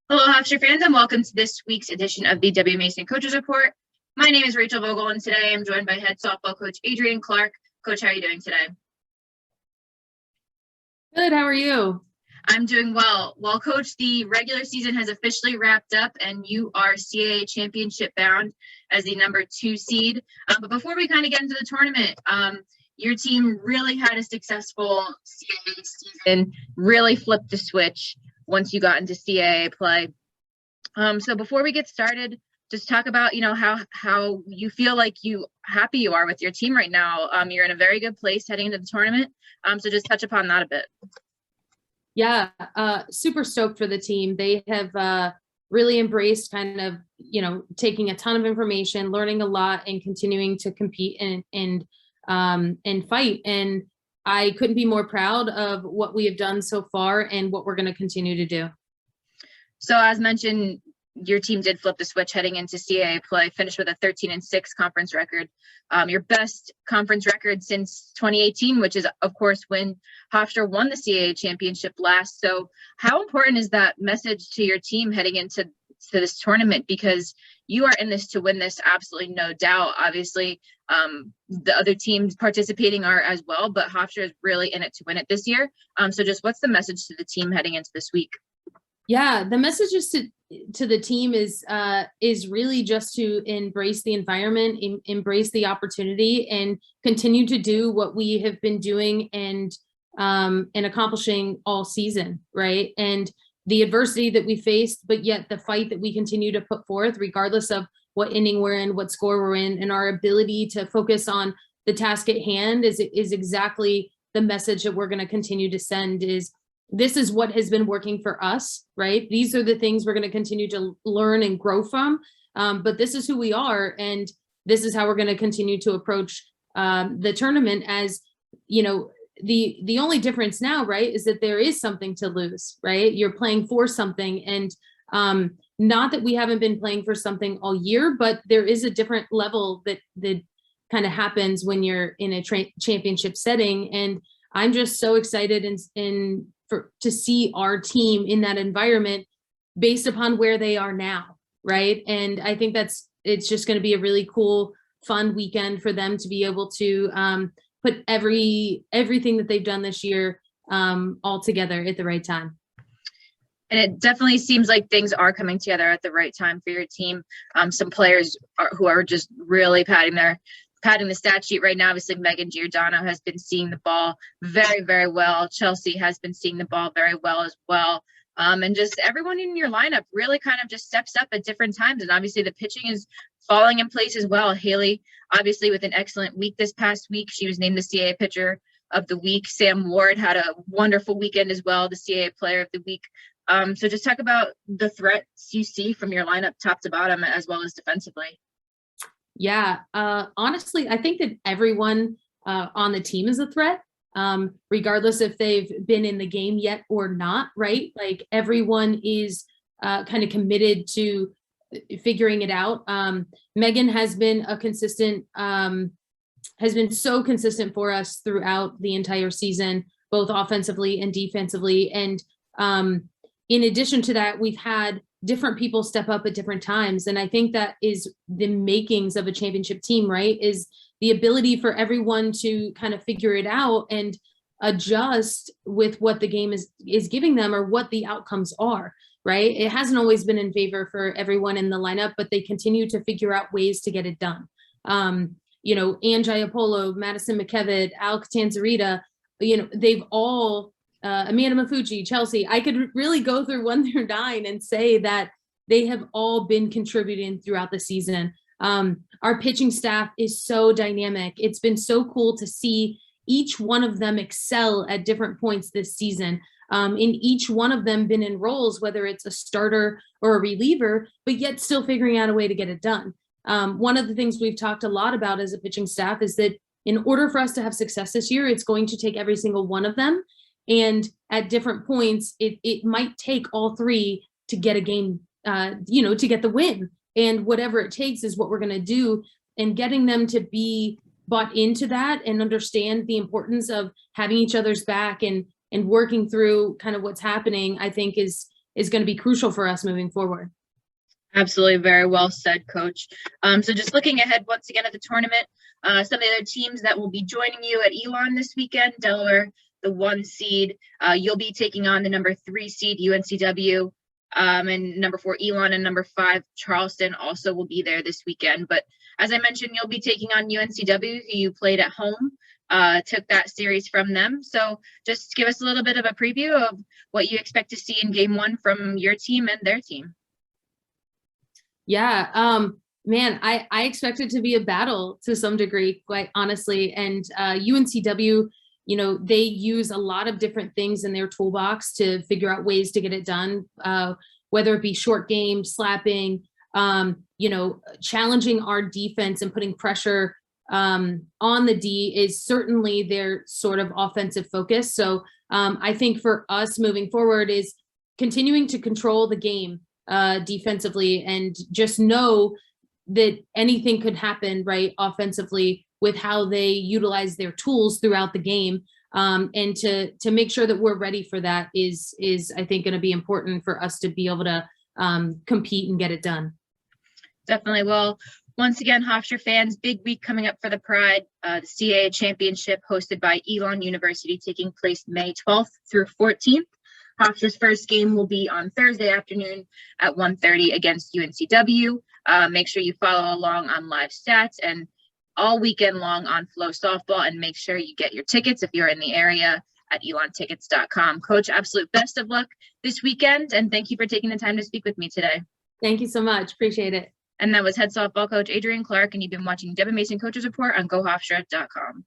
Hello, Hofstra fans, and welcome to this week's edition of the W. Mason Coaches Report. My name is Rachel Vogel, and today I'm joined by head softball coach Adrienne Clark. Coach, how are you doing today? Good. How are you? I'm doing well. Well, Coach, the regular season has officially wrapped up, and you are CAA championship bound as the number 2 seed. But before we kind of get into the tournament, your team really had a successful CAA season, really flipped the switch once you got into CAA play. So before we get started, just talk about, how you feel like happy you are with your team right now. You're in a very good place heading into the tournament. So just touch upon that a bit. Yeah, super stoked for the team. They have really embraced kind of, taking a ton of information, learning a lot, and continuing to compete and fight. And I couldn't be more proud of what we have done so far and what we're going to continue to do. So as mentioned, your team did flip the switch heading into CAA play, finished with a 13-6 conference record, your best conference record since 2018, which is, of course, when Hofstra won the CAA championship last. So how important is that message to your team heading into this tournament? Because you are in this to win this, absolutely no doubt. Obviously, the other teams participating are as well, but Hofstra is really in it to win it this year. So just what's the message to the team heading into this week? Yeah, the message is to the team is really just to embrace the environment, embrace the opportunity, and continue to do what we have been doing and accomplishing all season, right? And the adversity that we faced, but yet the fight that we continue to put forth, regardless of what inning we're in, what score we're in, and our ability to focus on the task at hand is exactly the message that we're going to continue to send. Is this is what has been working for us, right? These are the things we're going to continue to learn and grow from. But this is who we are, and this is how we're going to continue to approach the tournament. As the only difference now, right, is that there is something to lose, right? You're playing for something, and not that we haven't been playing for something all year, but there is a different level that kind of happens when you're in a championship setting. And I'm just so excited to see our team in that environment based upon where they are now, right? And I think it's just going to be a really cool, fun weekend for them to be able to put everything that they've done this year all together at the right time. And it definitely seems like things are coming together at the right time for your team. Some players who are just really padding the stat sheet right now. Obviously, Megan Giordano has been seeing the ball very, very well. Chelsea has been seeing the ball very well as well. And just everyone in your lineup really kind of just steps up at different times. And obviously the pitching is falling in place as well. Haley, obviously with an excellent week this past week, she was named the CAA pitcher of the week. Sam Ward had a wonderful weekend as well, the CAA player of the week. So just talk about the threats you see from your lineup top to bottom as well as defensively. Yeah, honestly, I think that everyone on the team is a threat, regardless if they've been in the game yet or not, right? Like everyone is kind of committed to figuring it out. Megan has been has been so consistent for us throughout the entire season, both offensively and defensively. And in addition to that, we've had different people step up at different times. And I think that is the makings of a championship team, right? Is the ability for everyone to kind of figure it out and adjust with what the game is giving them or what the outcomes are, right? It hasn't always been in favor for everyone in the lineup, but they continue to figure out ways to get it done. Angie Apollo, Madison McKevitt, Al Catanzarita, they've all Amanda Mafucci, Chelsea, I could really go through 1 through 9 and say that they have all been contributing throughout the season. Our pitching staff is so dynamic. It's been so cool to see each one of them excel at different points this season. In each one of them been in roles, whether it's a starter or a reliever, but yet still figuring out a way to get it done. One of the things we've talked a lot about as a pitching staff is that in order for us to have success this year, it's going to take every single one of them. And at different points, it might take all 3 to get a game, to get the win. And whatever it takes is what we're going to do. And getting them to be bought into that and understand the importance of having each other's back and working through kind of what's happening, I think is is going to be crucial for us moving forward. Absolutely. Very well said, Coach. So just looking ahead once again at the tournament, some of the other teams that will be joining you at Elon this weekend: Delaware, the 1 seed. You'll be taking on the number 3 seed UNCW, and number 4 Elon, and number 5 Charleston also will be there this weekend. But as I mentioned, you'll be taking on UNCW, who you played at home, took that series from them. So just give us a little bit of a preview of what you expect to see in game 1 from your team and their team. Yeah, man, I expect it to be a battle to some degree, quite honestly. And UNCW, you know, they use a lot of different things in their toolbox to figure out ways to get it done, whether it be short game, slapping, you know, challenging our defense and putting pressure on the D is certainly their sort of offensive focus. So I think for us moving forward is continuing to control the game defensively, and just know that anything could happen, right, offensively, with how they utilize their tools throughout the game. And to make sure that we're ready for that is I think going to be important for us to be able to compete and get it done. Definitely. Well, once again, Hofstra fans, big week coming up for the Pride, the CAA Championship hosted by Elon University, taking place May 12th through 14th. Hofstra's first game will be on Thursday afternoon at 1:30 against UNCW. Make sure you follow along on live stats and all weekend long on Flow Softball, and make sure you get your tickets if you're in the area at elontickets.com. Coach, absolute best of luck this weekend, and thank you for taking the time to speak with me today. Thank you so much. Appreciate it. And that was head softball coach Adrienne Clark, and you've been watching Devin Mason Coaches Report on GoHofstra.com.